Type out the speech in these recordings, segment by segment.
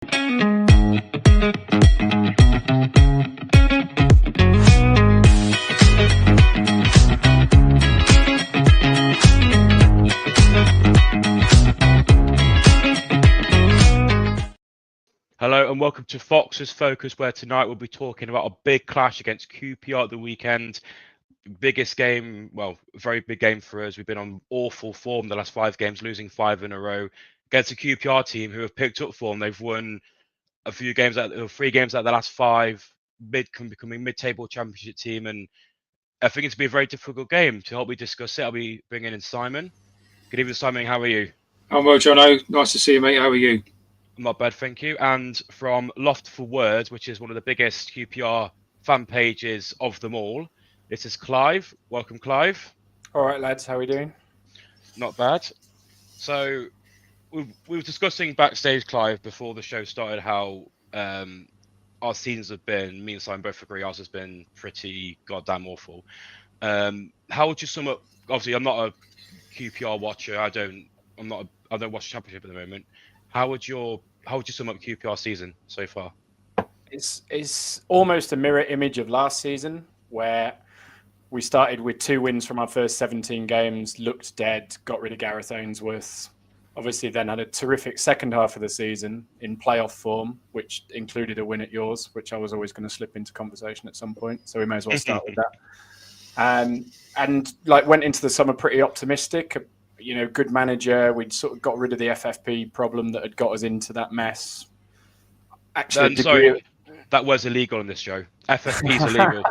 Hello and welcome to Fox's Focus, where tonight we'll be talking about a big clash against QPR at the weekend. Biggest game, well, very big game for us. We've been on awful form the last 5 games, losing 5 in a row against a QPR team who have picked up form. They've won a few games, 3 games out of the last 5, becoming mid-table championship team, and I think it's be a very difficult game. To help me discuss it, I'll be bringing in Simon. Good evening, Simon. How are you? I'm well, Jonno. Nice to see you, mate. How are you? I'm not bad, thank you. And from LoftForWords, which is one of the biggest QPR fan pages of them all, this is Clive. Welcome, Clive. All right, lads. How are we doing? Not bad. So we were discussing backstage, Clive, before the show started, how our seasons have been. Me and Simon both agree ours has been pretty goddamn awful. How would you sum up? Obviously, I'm not a QPR watcher. I don't watch the Championship at the moment. How would you sum up QPR season so far? It's almost a mirror image of last season, where we started with 2 wins from our first 17 games, looked dead, got rid of Gareth Ainsworth. Obviously, then had a terrific second half of the season in playoff form, which included a win at yours, which I was always going to slip into conversation at some point. So we may as well start with that. And went into the summer pretty optimistic. You know, good manager. We'd sort of got rid of the FFP problem that had got us into that mess. Actually, that was illegal on this show. FFP is illegal.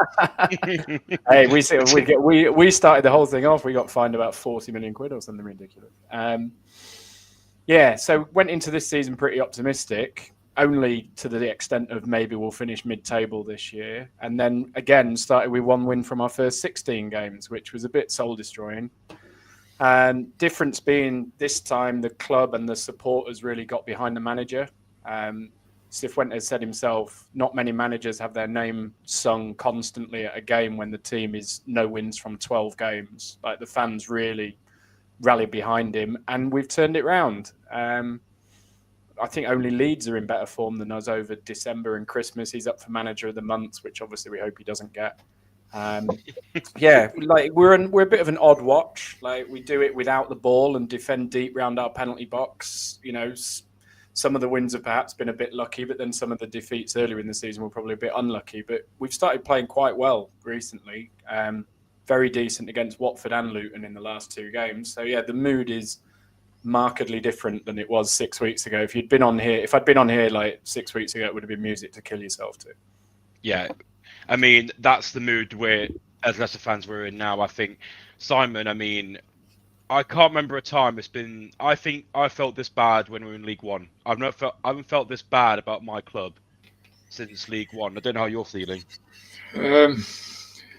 Hey, we started the whole thing off. We got fined about 40 million quid or something ridiculous. So went into this season pretty optimistic, only to the extent of maybe we'll finish mid-table this year. And then again, started with 1 win from our first 16 games, which was a bit soul-destroying. And difference being this time the club and the supporters really got behind the manager. Cifuentes said himself, not many managers have their name sung constantly at a game when the team is no wins from 12 games. Like, the fans really rallied behind him, and we've turned it round. I think only Leeds are in better form than us over December and Christmas. He's up for manager of the month, which obviously we hope he doesn't get. We're a bit of an odd watch. Like, we do it without the ball and defend deep round our penalty box. You know, some of the wins have perhaps been a bit lucky, but then some of the defeats earlier in the season were probably a bit unlucky. But we've started playing quite well recently. Very decent against Watford and Luton in the last 2 games. So yeah, the mood is markedly different than it was 6 weeks ago. If I'd been on here like 6 weeks ago, it would have been music to kill yourself to. Yeah. I mean, that's the mood we're, as Leicester fans, we're in now. I think, Simon, I mean, I can't remember a time I think I felt this bad when we were in League One. I haven't felt this bad about my club since League One. I don't know how you're feeling.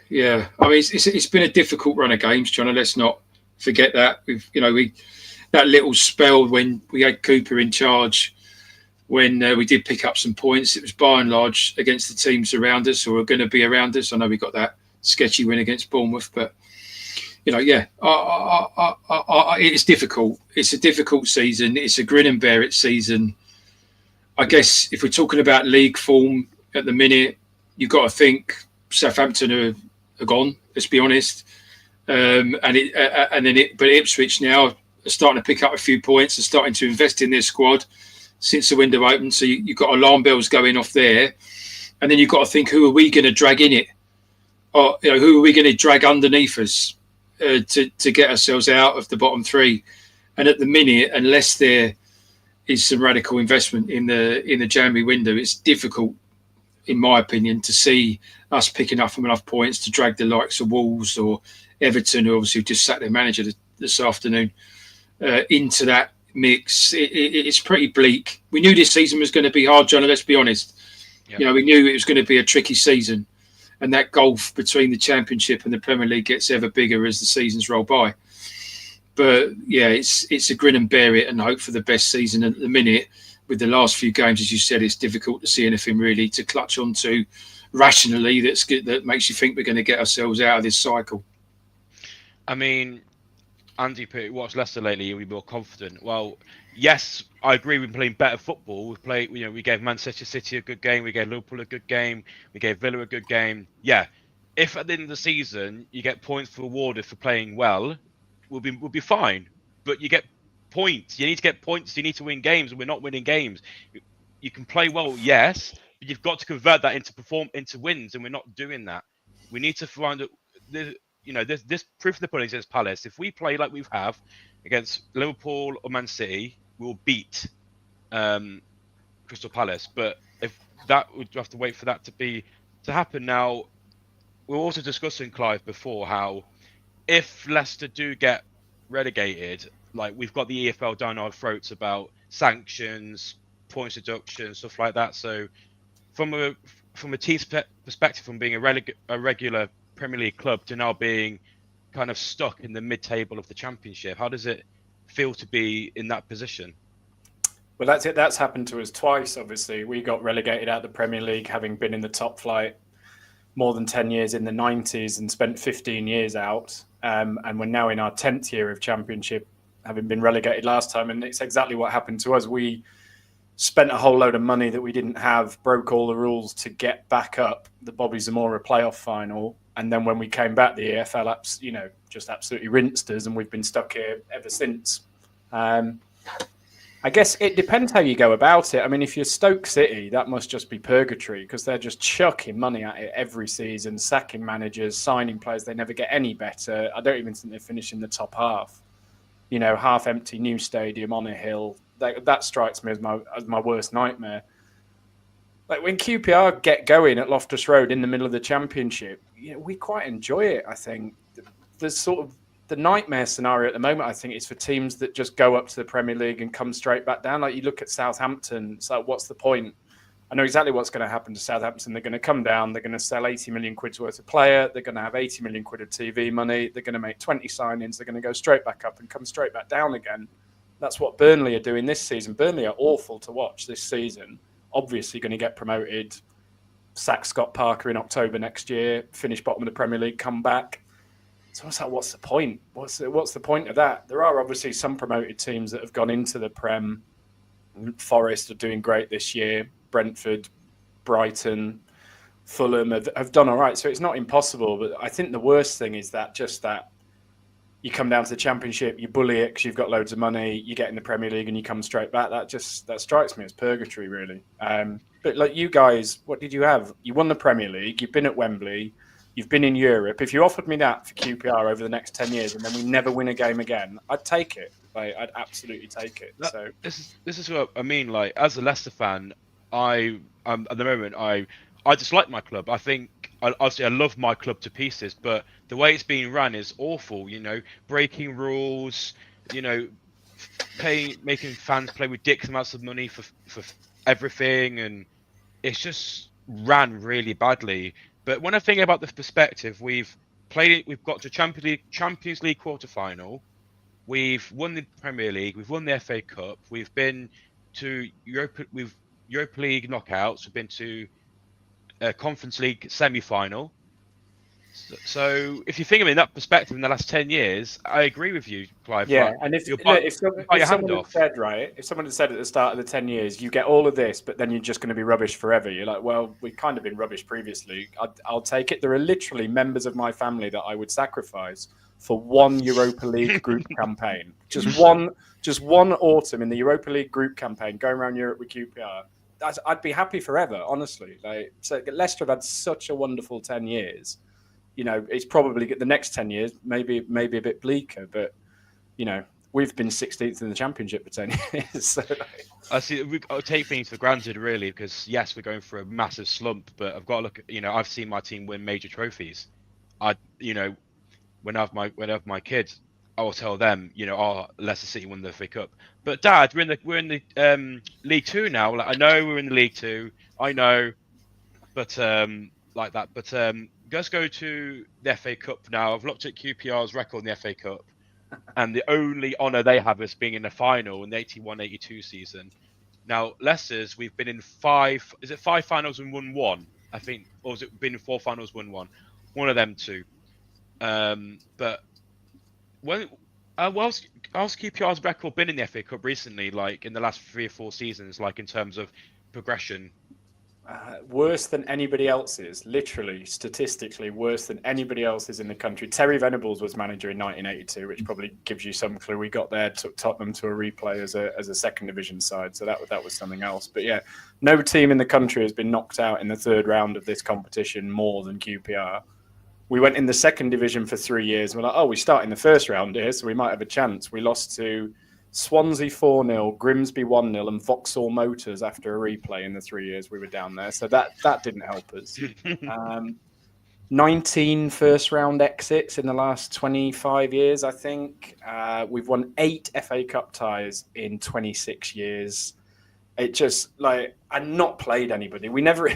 Yeah, I mean, it's been a difficult run of games, John. Let's not forget that. That little spell when we had Cooper in charge, when we did pick up some points, it was by and large against the teams around us or are going to be around us. I know we got that sketchy win against Bournemouth, but it's difficult. It's a difficult season. It's a grin and bear it season. I guess if we're talking about league form at the minute, you've got to think Southampton are gone. Let's be honest. But Ipswich now are starting to pick up a few points and starting to invest in their squad since the window opened. So you've got alarm bells going off there. And then you've got to think, who are we going to drag in it? Or who are we going to drag underneath us to get ourselves out of the bottom 3? And at the minute, unless there is some radical investment in the January window, it's difficult, in my opinion, to see us picking up enough points to drag the likes of Wolves or Everton, who obviously just sat their manager this afternoon, into that mix. It's pretty bleak. We knew this season was going to be hard, John, let's be honest. Yep. We knew it was going to be a tricky season, and that gulf between the Championship and the Premier League gets ever bigger as the seasons roll by. But yeah, it's a grin and bear it and hope for the best season. At the minute, with the last few games, as you said, it's difficult to see anything really to clutch onto rationally that makes you think we're going to get ourselves out of this cycle. I mean, Andy watched Leicester lately and we're more confident. Well, yes, I agree. We've been playing better football. We gave Manchester City a good game. We gave Liverpool a good game. We gave Villa a good game. Yeah, if at the end of the season you get points rewarded for playing well, we'll be fine. But you get points. You need to get points. You need to win games, and we're not winning games. You can play well, yes, but you've got to convert that into wins, and we're not doing that. We need to find this proof of the pudding against Palace. If we play like we have against Liverpool or Man City, we'll beat Crystal Palace. But if that, we'd have to wait for that to happen. Now, we were also discussing, Clive, before how if Leicester do get relegated, like we've got the EFL down our throats about sanctions, points deduction, stuff like that. So from a team's perspective, from being a regular Premier League club to now being kind of stuck in the mid-table of the Championship, how does it feel to be in that position? Well, that's it. That's happened to us twice, obviously. We got relegated out of the Premier League, having been in the top flight more than 10 years in the 90s and spent 15 years out. And we're now in our 10th year of Championship, having been relegated last time. And it's exactly what happened to us. We spent a whole load of money that we didn't have, broke all the rules to get back up the Bobby Zamora playoff final. And then when we came back, the EFL, just absolutely rinsed us, and we've been stuck here ever since. I guess it depends how you go about it. I mean, if you're Stoke City, that must just be purgatory because they're just chucking money at it every season, sacking managers, signing players. They never get any better. I don't even think they finish in the top half. Half-empty new stadium on a hill. That strikes me as my worst nightmare. Like when QPR get going at Loftus Road in the middle of the Championship, we quite enjoy it, I think. There's sort of the nightmare scenario at the moment, I think, is for teams that just go up to the Premier League and come straight back down. Like you look at Southampton, it's like, what's the point? I know exactly what's going to happen to Southampton. They're going to come down, they're going to sell 80 million quid's worth of player, they're going to have 80 million quid of TV money, they're going to make 20 signings, they're going to go straight back up and come straight back down again. That's what Burnley are doing this season. Burnley are awful to watch this season. Obviously going to get promoted, sack Scott Parker in October next year, finish bottom of the Premier League, come back. So what's the point? What's the point of that? There are obviously some promoted teams that have gone into the Prem. Forest are doing great this year. Brentford, Brighton, Fulham have done all right. So it's not impossible. But I think the worst thing is that you come down to the Championship, you bully it because you've got loads of money, you get in the Premier League and you come straight back. That strikes me as purgatory, really. But like you guys, what did you have? You won the Premier League, you've been at Wembley, you've been in Europe. If you offered me that for QPR over the next 10 years and then we never win a game again, I'd take it. I'd absolutely take it. So this is what I mean. Like as a Leicester fan, at the moment I dislike my club. I think obviously I love my club to pieces, but the way it's being run is awful. Breaking rules. Making fans play ridiculous amounts of money for everything, and it's just ran really badly. But when I think about the perspective, we've got to Champions League quarter-final. We've won the Premier League. We've won the FA Cup. We've been to Europa League knockouts. We've been to Conference League semi-final. So if you think of it in that perspective, in the last 10 years, I agree with you, Clive. Yeah, and if someone had said at the start of the 10 years, you get all of this, but then you're just going to be rubbish forever. You're like, well, we've kind of been rubbish previously. I'll take it. There are literally members of my family that I would sacrifice for one Europa League group campaign. Just one autumn in the Europa League group campaign, going around Europe with QPR. I'd be happy forever, honestly. So Leicester have had such a wonderful 10 years. It's probably the next 10 years, maybe a bit bleaker, but, we've been 16th in the Championship for 10 years. So I see. I take things for granted, really, because yes, we're going through a massive slump, but I've got to look at, I've seen my team win major trophies. When I have my kids, I will tell them, Leicester City won the FA Cup. But Dad, we're in the League Two now. Like I know we're in the League Two. I know, but like that. But let's go to the FA Cup now. I've looked at QPR's record in the FA Cup, and the only honour they have is being in the final in the 81-82 season. Now, Leicester's, we've been in five finals and won one, I think, or has it been in 4 finals, won one? One of them two. But when How's QPR's record been in the FA Cup recently? Like in the last 3 or 4 seasons, like in terms of progression? Worse than anybody else's, literally, statistically worse than anybody else's in the country. Terry Venables was manager in 1982, which probably gives you some clue. We got there, took Tottenham to a replay as a second division side, so that was something else. But yeah, no team in the country has been knocked out in the third round of this competition more than QPR. We went in the second division for 3 years. We're like, oh, we start in the first round here, so we might have a chance. We lost to Swansea 4-0, Grimsby 1-0, and Vauxhall Motors after a replay in the 3 years we were down there. So that didn't help us. 19 first-round exits in the last 25 years, I think. We've won 8 FA Cup ties in 26 years. It just, and not played anybody. We never,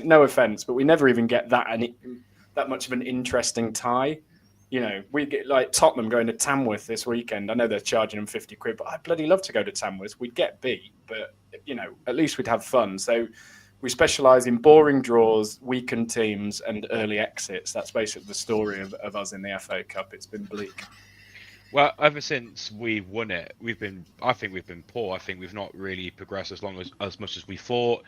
no offence, but we never even get that much of an interesting tie. We get Tottenham going to Tamworth this weekend. I know they're charging them 50 quid, but I'd bloody love to go to Tamworth. We'd get beat, but, at least we'd have fun. So we specialise in boring draws, weakened teams, and early exits. That's basically the story of us in the FA Cup. It's been bleak. Well, ever since we won it, I think we've been poor. I think we've not really progressed as much as we thought.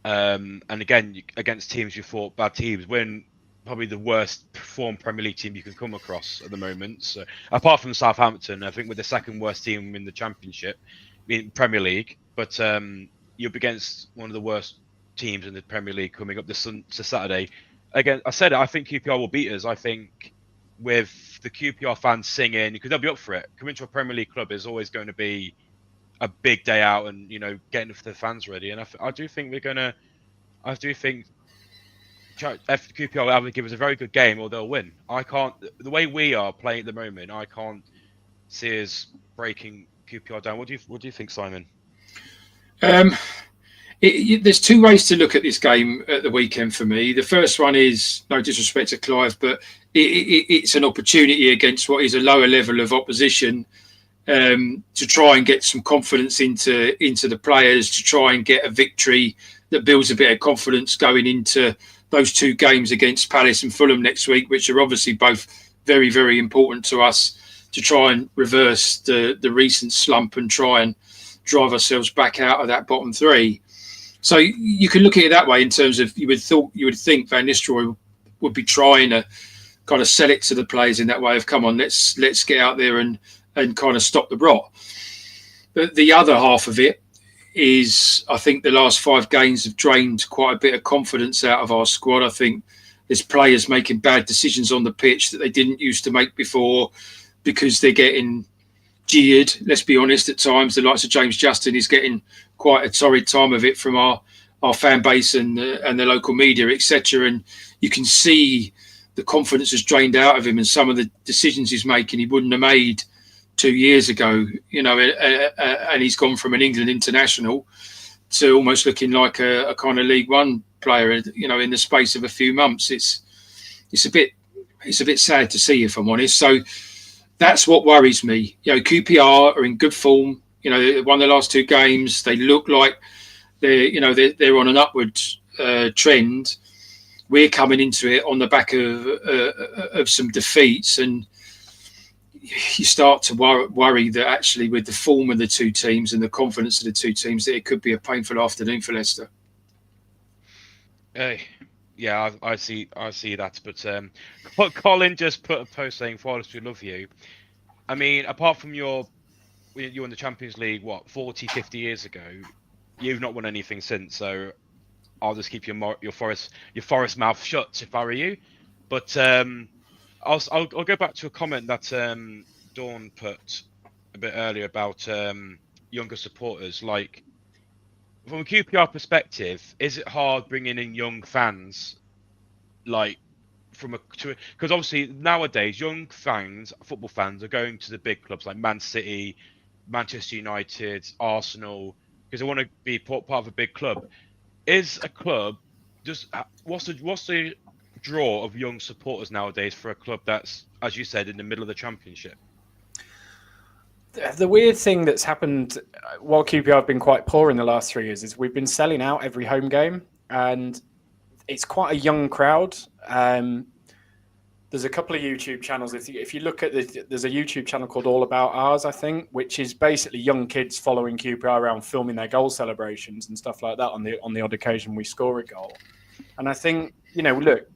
And again, against teams you thought bad teams, when probably the worst performed Premier League team you can come across at the moment. So apart from Southampton, I think we're the second worst team in the Championship, in Premier League. But you're up against one of the worst teams in the Premier League coming up this Saturday. Again, I said it, I think QPR will beat us. I think with the QPR fans singing, because they'll be up for it. Coming to a Premier League club is always going to be a big day out, and getting the fans ready. And I do think QPR will either give us a very good game or they'll win. The way we are playing at the moment, I can't see us breaking QPR down. What do you think, Simon? There's two ways to look at this game at the weekend for me. The first one is, no disrespect to Clive, but it's an opportunity against what is a lower level of opposition to try and get some confidence into the players, to try and get a victory that builds a bit of confidence going into those 2 games against Palace and Fulham next week, which are obviously both very, very important to us to try and reverse the recent slump and try and drive ourselves back out of that bottom 3. So you can look at it that way in terms of you would think Van Nistelrooy would be trying to kind of sell it to the players in that way of, come on, let's get out there and kind of stop the rot. But the other half of it is, I think the last 5 games have drained quite a bit of confidence out of our squad. I think there's players making bad decisions on the pitch that they didn't used to make before because they're getting jeered. Let's be honest, at times the likes of James Justin is getting quite a torrid time of it from our fan base and the local media, etc. And you can see the confidence has drained out of him, and some of the decisions he's making he wouldn't have made 2 years ago, and he's gone from an England international to almost looking like a kind of League One player, in the space of a few months. It's a bit sad to see, if I'm honest. So that's what worries me. QPR are in good form. They won the last 2 games. They look like they're on an upward trend. We're coming into it on the back of some defeats, and you start to worry that actually with the form of the 2 teams and the confidence of the 2 teams, that it could be a painful afternoon for Leicester. Yeah, I see that. But Colin just put a post saying, "Forrest, we love you." I mean, apart from you in the Champions League, 40, 50 years ago, you've not won anything since. So I'll just keep your Forest mouth shut if I were you. But I'll go back to a comment that Dawn put a bit earlier about younger supporters. Like, from a QPR perspective, is it hard bringing in young fans? Because obviously nowadays young fans, football fans, are going to the big clubs like Man City, Manchester United, Arsenal, because they want to be part of a big club. Is a club what's the draw of young supporters nowadays for a club that's, as you said, in the middle of the Championship? The weird thing that's happened while QPR have been quite poor in the last 3 years is we've been selling out every home game, and it's quite a young crowd. There's a couple of YouTube channels. If you look at there's a YouTube channel called All About Ours, I think, which is basically young kids following QPR around, filming their goal celebrations and stuff like that on the odd occasion we score a goal. And I think, look,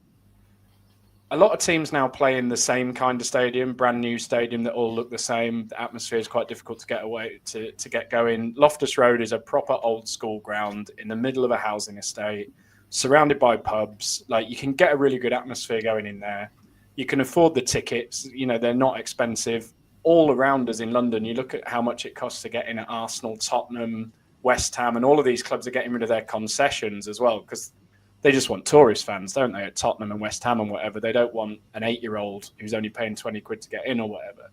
a lot of teams now play in the same kind of stadium, brand new stadium that all look the same. The atmosphere is quite difficult to get away to get going. Loftus Road is a proper old school ground in the middle of a housing estate, surrounded by pubs. Like, you can get a really good atmosphere going in there. You can afford the tickets. They're not expensive. All around us in London, you look at how much it costs to get in at Arsenal, Tottenham, West Ham, and all of these clubs are getting rid of their concessions as well, because they just want tourist fans, don't they, at Tottenham and West Ham and whatever. They don't want an 8-year-old who's only paying 20 quid to get in or whatever.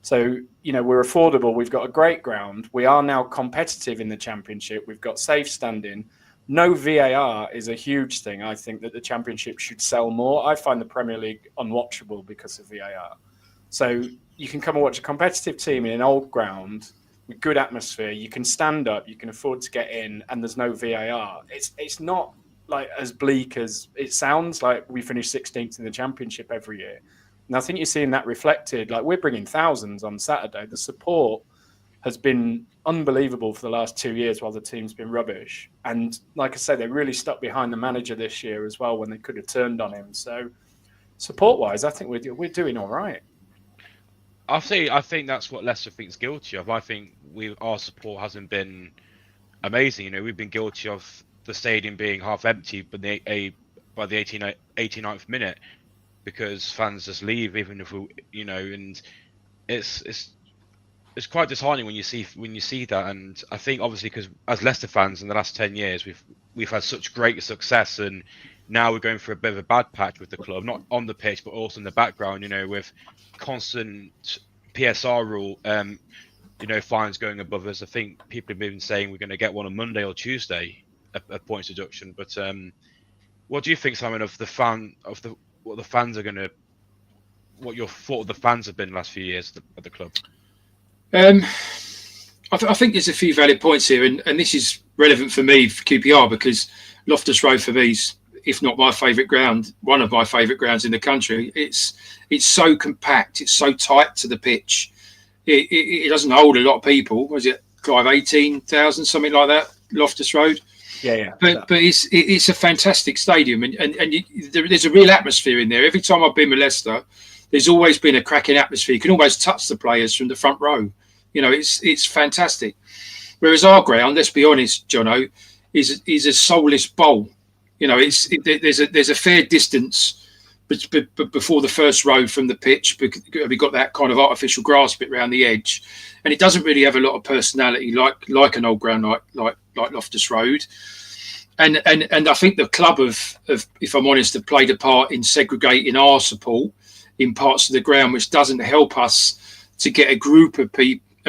So, we're affordable. We've got a great ground. We are now competitive in the Championship. We've got safe standing. No VAR is a huge thing. I think that the Championship should sell more. I find the Premier League unwatchable because of VAR. So you can come and watch a competitive team in an old ground with good atmosphere. You can stand up. You can afford to get in, and there's no VAR. It's not like as bleak as it sounds. Like, we finish 16th in the Championship every year. And I think you're seeing that reflected. Like, we're bringing thousands on Saturday. The support has been unbelievable for the last 2 years while the team's been rubbish. And like I said, they really stuck behind the manager this year as well when they could have turned on him. So support-wise, I think we're doing all right. I think that's what Leicester thinks guilty of. I think our support hasn't been amazing. We've been guilty of the stadium being half empty, but by the 89th minute, because fans just leave, even if and it's quite disheartening when you see that. And I think, obviously, because as Leicester fans in the last 10 years, we've had such great success, and now we're going through a bit of a bad patch with the club, not on the pitch but also in the background. With constant PSR rule, fines going above us. I think people have been saying we're going to get one on Monday or Tuesday, a points deduction. But what do you think, Simon, of what the fans are going to? What your thought of the fans have been the last few years at the club? I think there's a few valid points here, and this is relevant for me for QPR, because Loftus Road for me is, if not my favourite ground, one of my favourite grounds in the country. It's so compact, it's so tight to the pitch. It doesn't hold a lot of people. Was it, Clive, 18,000, something like that, Loftus Road? Yeah. But it's a fantastic stadium, and there's a real atmosphere in there. Every time I've been with Leicester, there's always been a cracking atmosphere. You can almost touch the players from the front row. It's fantastic. Whereas our ground, let's be honest, Jonno, is a soulless bowl. There's a fair distance before the first row from the pitch. We've got that kind of artificial grass bit around the edge, and it doesn't really have a lot of personality like an old ground like Loftus Road. And I think the club have, if I'm honest, have played a part in segregating our support in parts of the ground, which doesn't help us to get a group of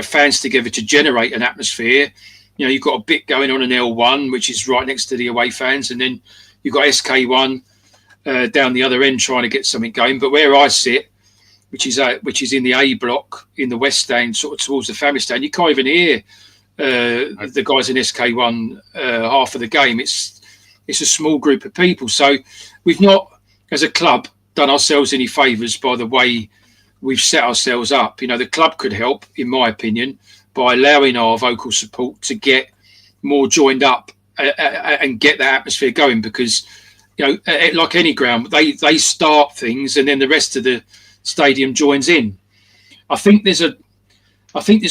fans together to generate an atmosphere. You've got a bit going on in L1, which is right next to the away fans, and then you've got SK1 down the other end trying to get something going. But where I sit, which is in the A block in the west stand, sort of towards the family stand, you can't even hear the guys in SK1 half of the game. It's a small group of people, so we've not, as a club, done ourselves any favours by the way we've set ourselves up. The club could help, in my opinion, by allowing our vocal support to get more joined up and get that atmosphere going, because like any ground, they start things and then the rest of the stadium joins in. I think there's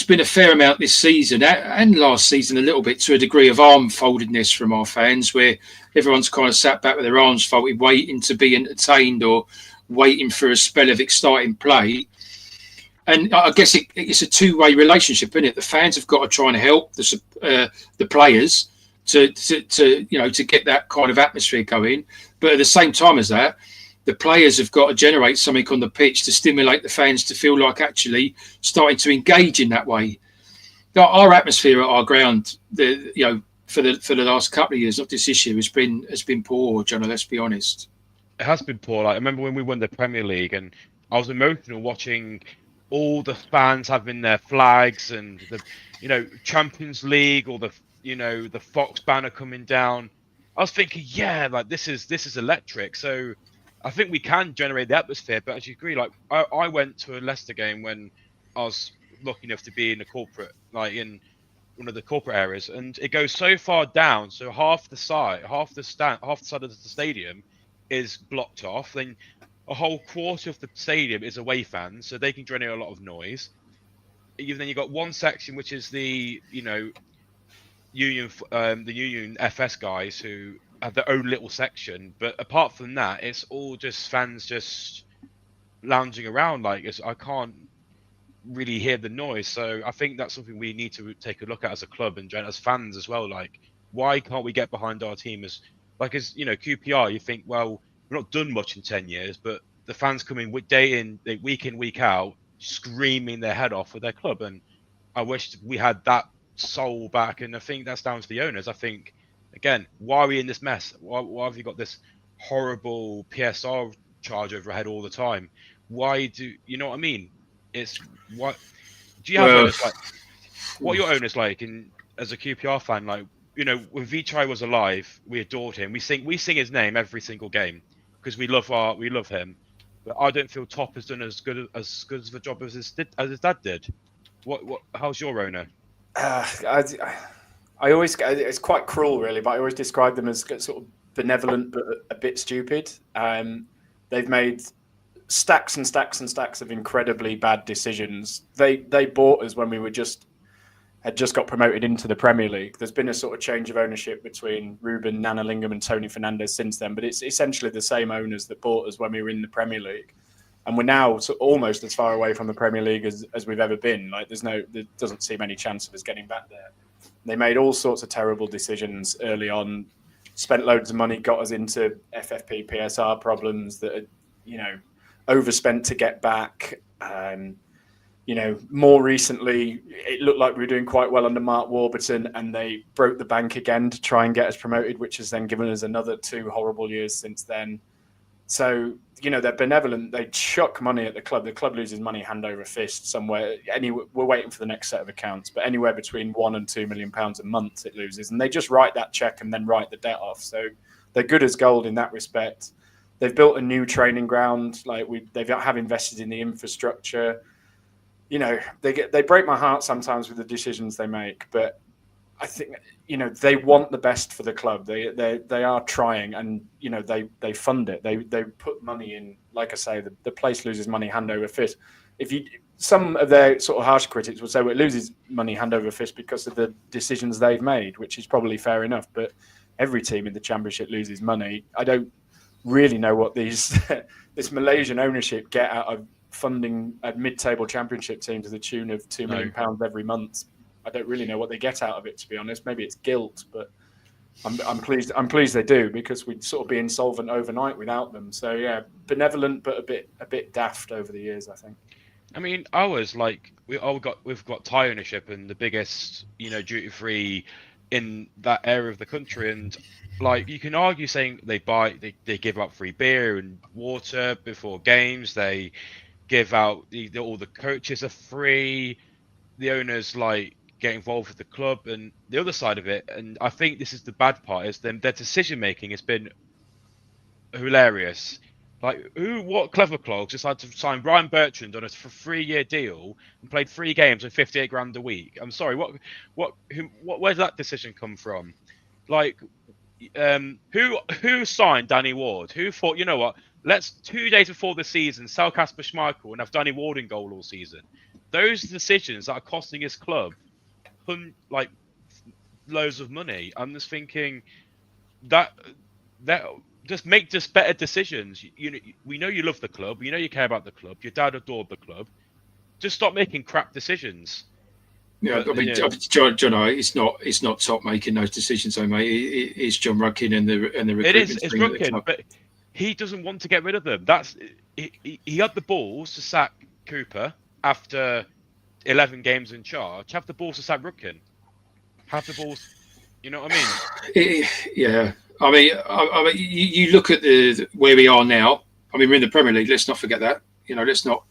been a fair amount this season and last season a little bit, to a degree, of arm foldedness from our fans, where everyone's kind of sat back with their arms folded, waiting to be entertained or waiting for a spell of exciting play. And I guess it's a two-way relationship, isn't it? The fans have got to try and help the players to get that kind of atmosphere going, but at the same time as that, the players have got to generate something on the pitch to stimulate the fans to feel like actually starting to engage in that way. Our atmosphere at our ground, for the last couple of years, not just this year, has been poor, Jonno. Let's be honest. It has been poor. I remember when we won the Premier League, and I was emotional watching all the fans having their flags and the Champions League, or the Fox banner coming down. I was thinking, this is electric. So I think we can generate the atmosphere, but as you agree, like I went to a Leicester game when I was lucky enough to be in the corporate, like in one of the corporate areas, and it goes so far down, so half the side of the stadium is blocked off. Then a whole quarter of the stadium is away fans, so they can generate a lot of noise. Then you got one section which is the union FS guys who have their own little section, but apart from that, it's all just fans just lounging around. Like I can't really hear the noise, so I think that's something we need to take a look at as a club and as fans as well. Like, why can't we get behind our team as QPR? You think, well, we've not done much in 10 years, but the fans come in week in, week out, screaming their head off with their club, and I wish we had that soul back. And I think that's down to the owners. I think, again, why are we in this mess? Why have you got this horrible PSR charge over our head all the time? Why do you know what I mean? It's what do you have owners like? What are your owners like? And as a QPR fan, like, when Vichai was alive, we adored him. We sing his name every single game because we love him. But I don't feel Top has done as good of a job as his dad did. How's your owner? I always, it's quite cruel, really, but I always describe them as sort of benevolent but a bit stupid. They've made stacks and stacks and stacks of incredibly bad decisions. They bought us when we had just got promoted into the Premier League. There's been a sort of change of ownership between Ruben Nanalingham and Tony Fernandes since then, but it's essentially the same owners that bought us when we were in the Premier League. And we're now almost as far away from the Premier League as we've ever been. Like, there doesn't seem any chance of us getting back there. They made all sorts of terrible decisions early on, spent loads of money, got us into FFP, PSR problems that are, overspent to get back. More recently, it looked like we were doing quite well under Mark Warburton, and they broke the bank again to try and get us promoted, which has then given us another 2 horrible years since then. So, they're benevolent. They chuck money at the club. The club loses money hand over fist somewhere. We're waiting for the next set of accounts, but anywhere between £1 and £2 million a month it loses. And they just write that check and then write the debt off. So they're good as gold in that respect. They've built a new training ground. They have invested in the infrastructure. They break my heart sometimes with the decisions they make, but I think they want the best for the club. They are trying, and they fund it. They put money in. Like I say, the place loses money hand over fist. Some of their sort of harsh critics would say, well, it loses money hand over fist because of the decisions they've made, which is probably fair enough. But every team in the Championship loses money. I don't really know what this Malaysian ownership get out of funding a mid-table Championship team to the tune of £2 million every month. I don't really know what they get out of it, to be honest. Maybe it's guilt, but I'm pleased. I'm pleased they do, because we'd sort of be insolvent overnight without them. So yeah, benevolent but a bit daft over the years, I think. I mean, we've got Thai ownership and the biggest duty free in that area of the country, and like you can argue saying they give out free beer and water before games. They give out all the coaches are free. The owners get involved with the club, and the other side of it, and I think this is the bad part, is their decision making has been hilarious. What clever clogs decided to sign Brian Bertrand on a 3-year deal and played 3 games and 58 grand a week? I'm sorry, where's that decision come from? Who signed Danny Ward? Who thought, let's 2 days before the season sell Kasper Schmeichel and have Danny Ward in goal all season? Those decisions that are costing his club loads of money. I'm just thinking that just make better decisions. We know you love the club. We know you care about the club. Your dad adored the club. Just stop making crap decisions. Yeah, Jonno, it's not Top making those decisions, though, mate. It's John Rudkin and the recruitment. It's Rudkin, but he doesn't want to get rid of them. He had the balls to sack Cooper after 11 games in charge. Have the balls to sack Rudkin. Have the balls. You know what I mean? Yeah. I mean, you look at where we are now. I mean, we're in the Premier League. Let's not forget that. Let's not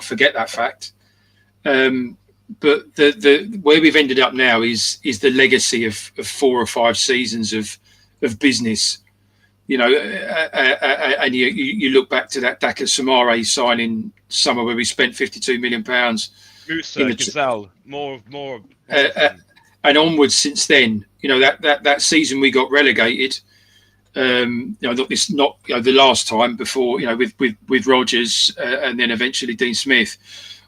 forget that fact. But the where we've ended up now is the legacy of 4 or 5 seasons of business You know, and you look back to that Daka Samare signing summer where we spent £52 million. Musa, Gazelle, more uh, often. And onwards since then. You know, that season we got relegated. You know, not the last time before. You know, with Rodgers and then eventually Dean Smith,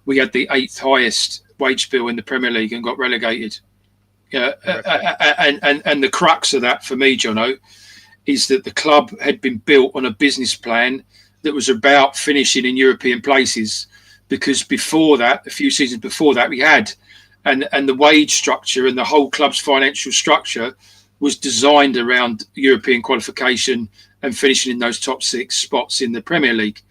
we had the 8th highest wage bill in the Premier League and got relegated. Yeah, and the crux of that for me, Jonno, is that the club had been built on a business plan that was about finishing in European places, because before that, a few seasons before that, we had, and the wage structure and the whole club's financial structure was designed around European qualification and finishing in those top 6 spots in the Premier League,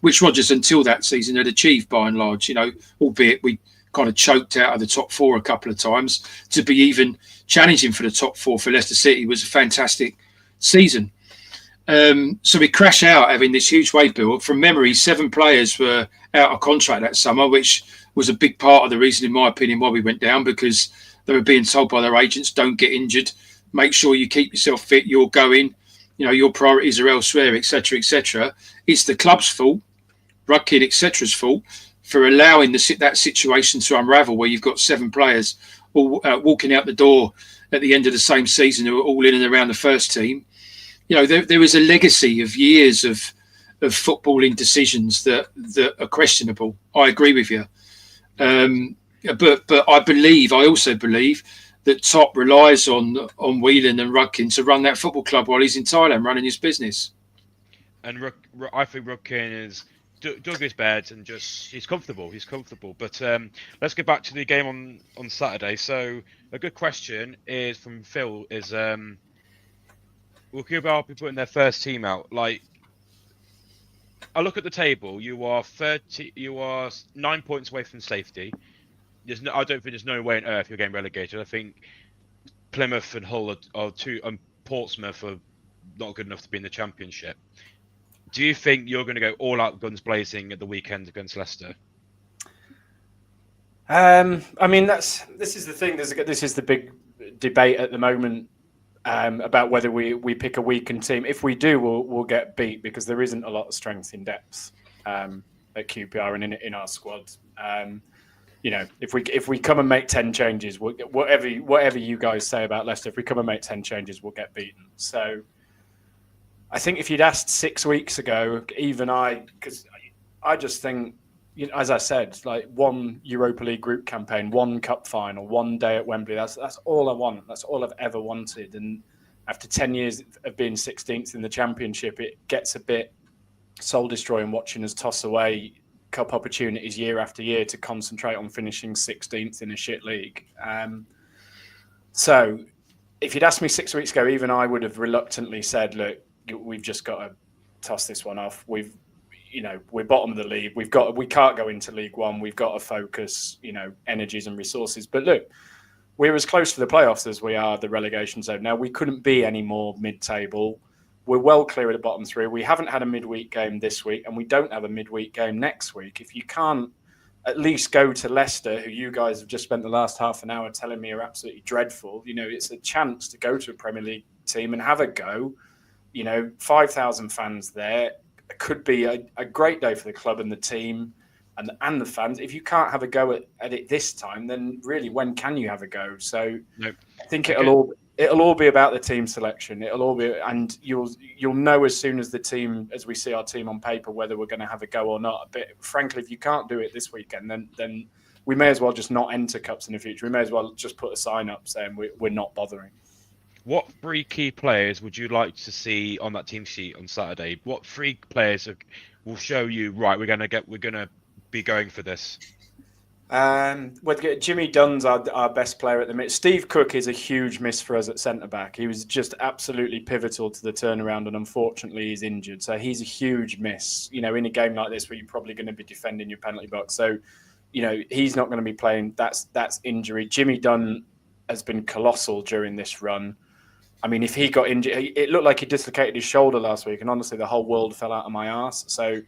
which Rodgers until that season had achieved by and large, you know, albeit we kind of choked out of the top 4 a couple of times. To be even challenging for the top 4 for Leicester City was a fantastic season. So we crash out having this huge wage bill. From memory, 7 players were out of contract that summer, which was a big part of the reason, in my opinion, why we went down, because they were being told by their agents, don't get injured, make sure you keep yourself fit, you're going, you know, your priorities are elsewhere, etc., etc. It's the club's fault, Rudkin, etc.'s fault, for allowing that situation to unravel, where you've got 7 players all walking out the door at the end of the same season who are all in and around the first team. You know, there is a legacy of years of footballing decisions that are questionable. I agree with you. But I also believe that Top relies on Whelan and Rudkin to run that football club while he's in Thailand running his business. And I think Rudkin is dug his bed and just he's comfortable. But let's get back to the game on Saturday. So a good question is from Phil is will Cuba be putting their first team out? Like, I look at the table. You are 9 points away from safety. I don't think there's no way on earth you're getting relegated. I think Plymouth and Hull are 2, and Portsmouth are not good enough to be in the Championship. Do you think you're going to go all out guns blazing at the weekend against Leicester? I mean, this is the thing. This is the big debate at the moment about whether we pick a weakened team. If we do, we'll get beat, because there isn't a lot of strength in depth at QPR and in our squad. You know, if we come and make 10 changes, whatever you guys say about Leicester, if we come and make 10 changes, we'll get beaten. So I think if you'd asked 6 weeks ago, because I just think, you know, as I said, like 1 Europa League group campaign, 1 cup final, 1 day at Wembley. That's all I want. That's all I've ever wanted. And after 10 years of being 16th in the Championship, it gets a bit soul destroying watching us toss away cup opportunities year after year to concentrate on finishing 16th in a shit league. So if you'd asked me 6 weeks ago, even I would have reluctantly said, look, we've just got to toss this one off. We're bottom of the league. We can't go into League One. We've got to focus, you know, energies and resources. But look, we're as close to the playoffs as we are the relegation zone. Now, we couldn't be any more mid-table. We're well clear of the bottom 3. We haven't had a midweek game this week, and we don't have a midweek game next week. If you can't at least go to Leicester, who you guys have just spent the last half an hour telling me are absolutely dreadful, you know, it's a chance to go to a Premier League team and have a go. You know, 5,000 fans there. It could be a great day for the club and the team and the fans. If you can't have a go at it this time, then really, when can you have a go? So nope. I think it'll all be about the team selection. It'll all be, and you'll know as soon as we see our team on paper, whether we're going to have a go or not. But frankly, if you can't do it this weekend, then we may as well just not enter cups in the future. We may as well just put a sign up saying we're not bothering. What 3 key players would you like to see on that team sheet on Saturday? What 3 players will show you, right, we're going to be going for this? Jimmy Dunn's our best player at the minute. Steve Cook is a huge miss for us at centre-back. He was just absolutely pivotal to the turnaround, and unfortunately he's injured. So he's a huge miss, you know, in a game like this where you're probably going to be defending your penalty box. So, you know, he's not going to be playing. That's injury. Jimmy Dunn has been colossal during this run. I mean, if he got injured, it looked like he dislocated his shoulder last week, and honestly, the whole world fell out of my arse. So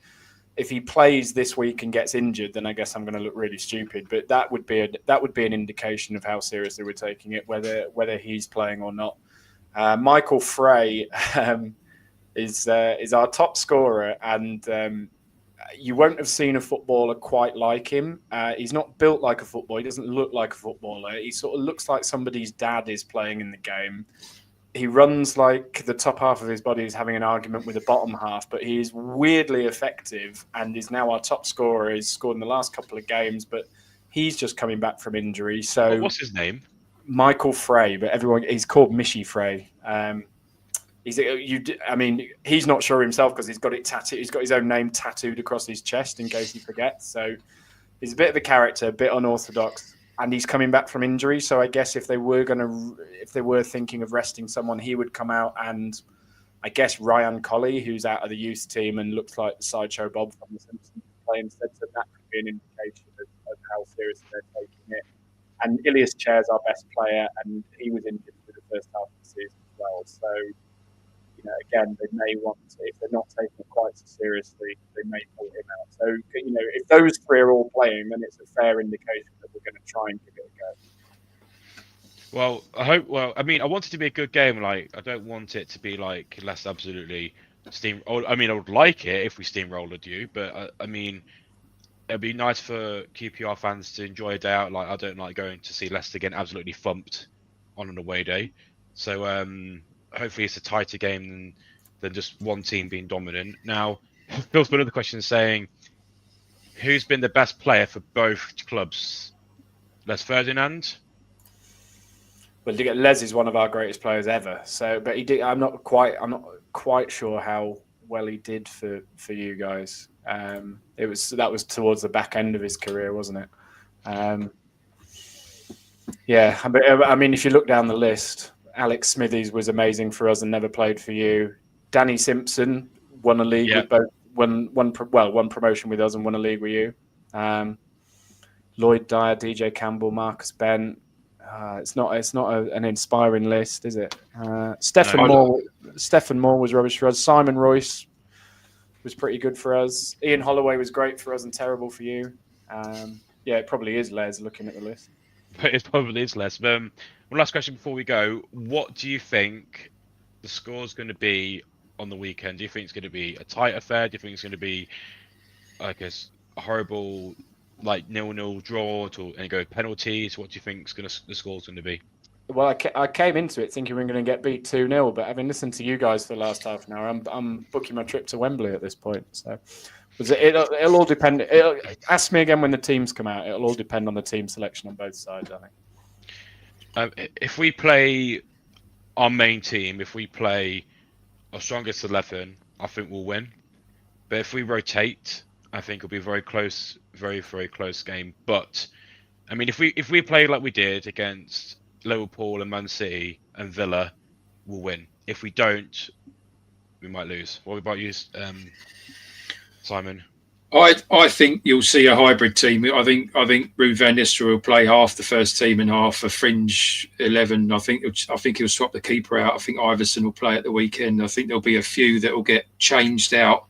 if he plays this week and gets injured, then I guess I'm going to look really stupid. But that would be an indication of how seriously we're taking it, whether he's playing or not. Michael Frey, is our top scorer, and you won't have seen a footballer quite like him. He's not built like a footballer. He doesn't look like a footballer. He sort of looks like somebody's dad is playing in the game. He runs like the top half of his body is having an argument with the bottom half, but he is weirdly effective and is now our top scorer. He's scored in the last couple of games, but he's just coming back from injury. So what's his name? Michael Frey, but he's called Mishy Frey. He's not sure himself because he's got it tattooed. He's got his own name tattooed across his chest in case he forgets. So he's a bit of a character, a bit unorthodox. And he's coming back from injury, so I guess if they were thinking of resting someone, he would come out. And I guess Ryan Colley, who's out of the youth team and looks like the sideshow Bob from The Simpsons, play instead. So that could be an indication of how seriously they're taking it. And Ilias Chair's our best player, and he was injured for the first half of the season as well. So again, they may want to, if they're not taking it quite so seriously, they may pull him out. So, if those three are all playing, then it's a fair indication that we're going to try and give it a go. Well, I hope. Well, I want it to be a good game. Like, I don't want it to be like less absolutely steam. I would like it if we steamrolled you, but it'd be nice for QPR fans to enjoy a day out. Like, I don't like going to see Leicester get absolutely thumped on an away day. So, hopefully it's a tighter game than just one team being dominant. Now, Phil's put another question saying, who's been the best player for both clubs? Les Ferdinand? Well, Les is one of our greatest players ever. So, but I'm not quite sure how well he did for you guys. That was towards the back end of his career, wasn't it? If you look down the list, Alex Smithies was amazing for us and never played for you. Danny Simpson won a league with both, one promotion with us and won a league with you. Lloyd Dyer, DJ Campbell, Marcus Bent. It's not an inspiring list, is it? Stephen Moore was rubbish for us. Simon Royce was pretty good for us. Ian Holloway was great for us and terrible for you. It probably is Les looking at the list. It probably is Les. One last question before we go. What do you think the score's going to be on the weekend? Do you think it's going to be a tight affair? Do you think it's going to be like a horrible, like 0-0 draw and go penalties? What do you think the score's going to be? Well, I came into it thinking we were going to get beat 2-0, but having listened to you guys for the last half an hour, I'm booking my trip to Wembley at this point. So it'll all depend. Ask me again when the teams come out. It'll all depend on the team selection on both sides, I think. If we play our main team, if we play our strongest 11, I think we'll win. But if we rotate, I think it'll be a very close, very, very close game. But if we play like we did against Liverpool and Man City and Villa, we'll win. If we don't, we might lose. What about you, Simon? I think you'll see a hybrid team. I think Ruud van Nistelrooy will play half the first team and half a fringe 11. I think he'll swap the keeper out. I think Iverson will play at the weekend. I think there'll be a few that will get changed out.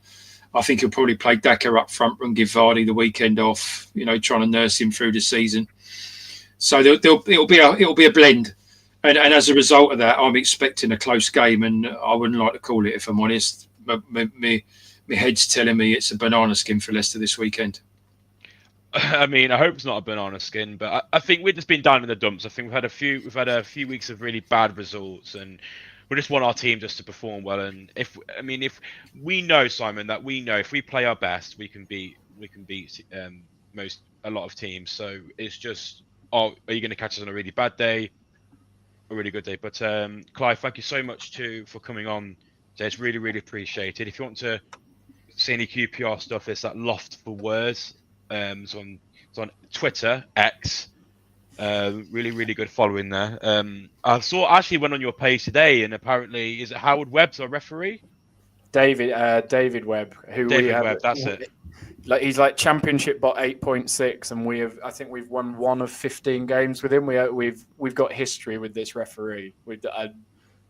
I think he'll probably play Daka up front and give Vardy the weekend off. Trying to nurse him through the season. So it'll be a blend, and as a result of that, I'm expecting a close game, and I wouldn't like to call it if I'm honest. My head's telling me it's a banana skin for Leicester this weekend. I hope it's not a banana skin, but I think we've just been down in the dumps. I think we've had a few weeks of really bad results, and we just want our team just to perform well. And if we know, Simon, that if we play our best, we can beat a lot of teams. So it's just, are you going to catch us on a really bad day, a really good day? But Clive, thank you so much for coming on today. It's really, really appreciated. If you want to see any QPR stuff, it's at LoftForWords. It's on Twitter, X. Really, really good following there. I actually went on your page today, and apparently, is it Howard Webb's our referee? David Webb. David Webb, that's it. He's like Championship bot 8.6, and I think we've won 1 of 15 games with him. We've got history with this referee. We've a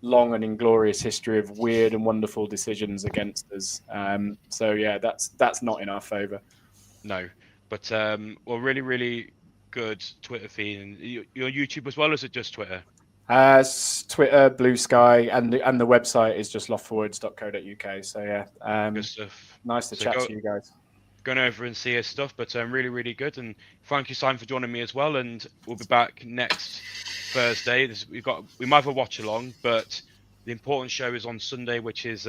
long and inglorious history of weird and wonderful decisions against us. That's not in our favour. No, but really, really good Twitter feed. And your YouTube as well, or is it just Twitter? Twitter, Blue Sky, and the website is just LoftForWords.co.uk. So yeah, Good stuff. nice to chat to you guys. Going over and see his stuff, but really, really good. And thank you, Simon, for joining me as well. And we'll be back next Thursday. We might have a watch along, but the important show is on Sunday, which is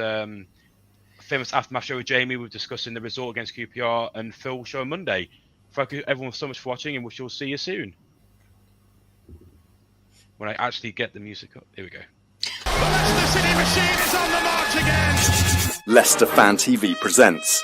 famous aftermath show with Jamie. We're discussing the result against QPR, and Phil will show on Monday. Thank you everyone so much for watching, and we shall see you soon. When I actually get the music up, here we go. The Leicester City machine is on the march again. Leicester Fan TV presents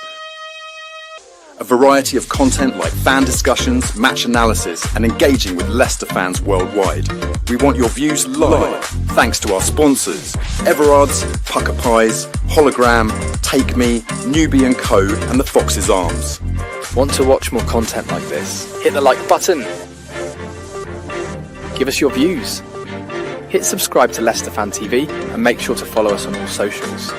a variety of content like fan discussions, match analysis, and engaging with Leicester fans worldwide. We want your views live, thanks to our sponsors, Everard's, Pucker Pies, Hologram, Take Me, Newbie & Co, and the Fox's Arms. Want to watch more content like this? Hit the like button. Give us your views. Hit subscribe to Leicester Fan TV and make sure to follow us on all socials.